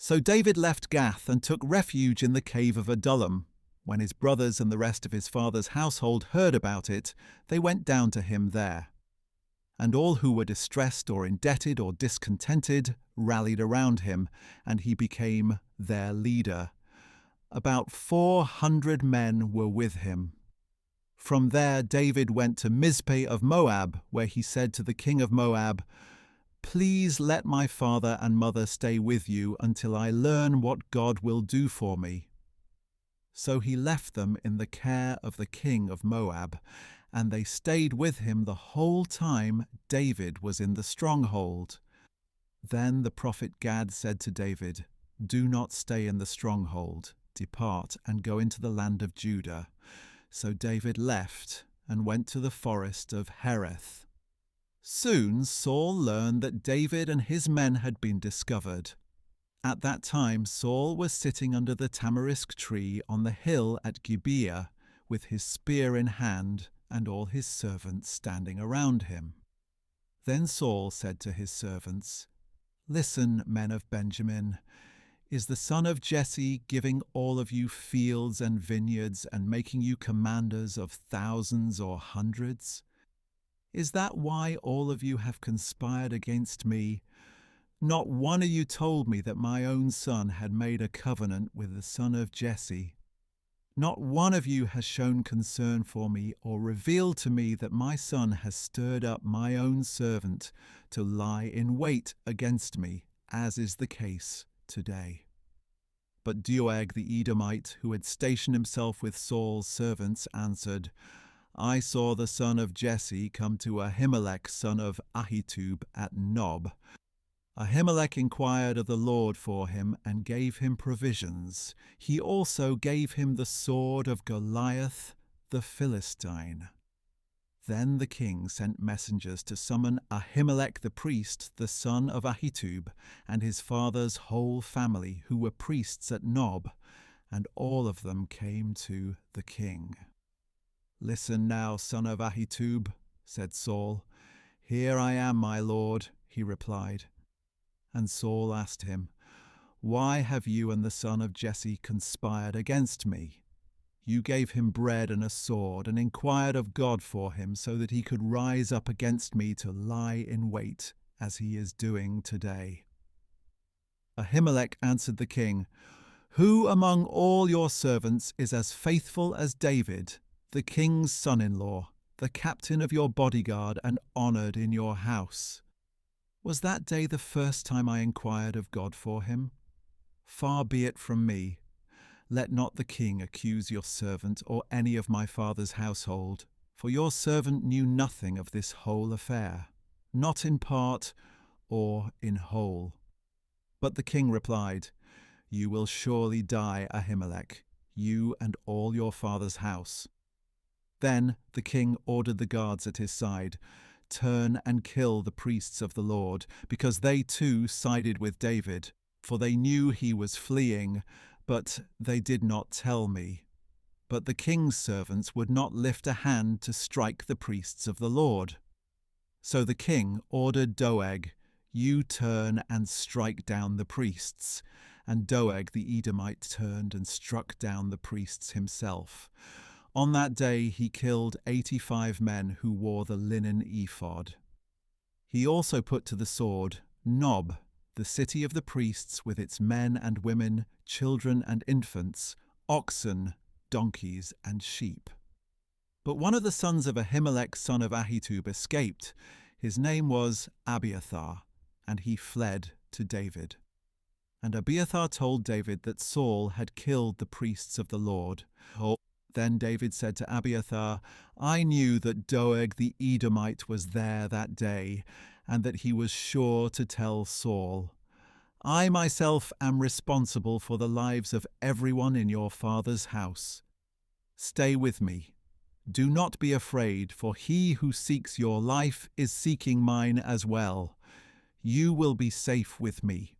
So David left Gath and took refuge in the cave of Adullam. When his brothers and the rest of his father's household heard about it, they went down to him there. And all who were distressed or indebted or discontented rallied around him, and he became their leader. About 400 men were with him. From there David went to Mizpeh of Moab, where he said to the king of Moab, "Please let my father and mother stay with you until I learn what God will do for me." So he left them in the care of the king of Moab, and they stayed with him the whole time David was in the stronghold. Then the prophet Gad said to David, "Do not stay in the stronghold. Depart and go into the land of Judah." So David left and went to the forest of Hereth. Soon Saul learned that David and his men had been discovered. At that time Saul was sitting under the tamarisk tree on the hill at Gibeah, with his spear in hand and all his servants standing around him. Then Saul said to his servants, "Listen, men of Benjamin, is the son of Jesse giving all of you fields and vineyards and making you commanders of thousands or hundreds? Is that why all of you have conspired against me? Not one of you told me that my own son had made a covenant with the son of Jesse. Not one of you has shown concern for me or revealed to me that my son has stirred up my own servant to lie in wait against me, as is the case today." But Doeg the Edomite, who had stationed himself with Saul's servants, answered, "I saw the son of Jesse come to Ahimelech son of Ahitub at Nob. Ahimelech inquired of the Lord for him and gave him provisions. He also gave him the sword of Goliath the Philistine." Then the king sent messengers to summon Ahimelech the priest, the son of Ahitub, and his father's whole family, who were priests at Nob, and all of them came to the king. "Listen now, son of Ahitub," said Saul. "Here I am, my lord," he replied. And Saul asked him, "Why have you and the son of Jesse conspired against me? You gave him bread and a sword and inquired of God for him so that he could rise up against me to lie in wait, as he is doing today." Ahimelech answered the king, "Who among all your servants is as faithful as David, the king's son-in-law, the captain of your bodyguard and honored in your house? Was that day the first time I inquired of God for him? Far be it from me. Let not the king accuse your servant or any of my father's household, for your servant knew nothing of this whole affair, not in part or in whole." But the king replied, "You will surely die, Ahimelech, you and all your father's house." Then the king ordered the guards at his side, "Turn and kill the priests of the Lord," because they too sided with David, for they knew he was fleeing, but they did not tell me. But the king's servants would not lift a hand to strike the priests of the Lord. So the king ordered Doeg, "You turn and strike down the priests." And Doeg the Edomite turned and struck down the priests himself. On that day he killed 85 men who wore the linen ephod. He also put to the sword Nob, the city of the priests, with its men and women, children and infants, oxen, donkeys, and sheep. But one of the sons of Ahimelech son of Ahitub escaped. His name was Abiathar, and he fled to David. And Abiathar told David that Saul had killed the priests of the Lord. Then David said to Abiathar, "I knew that Doeg the Edomite was there that day, and that he was sure to tell Saul. I myself am responsible for the lives of everyone in your father's house. Stay with me. Do not be afraid, for he who seeks your life is seeking mine as well. You will be safe with me,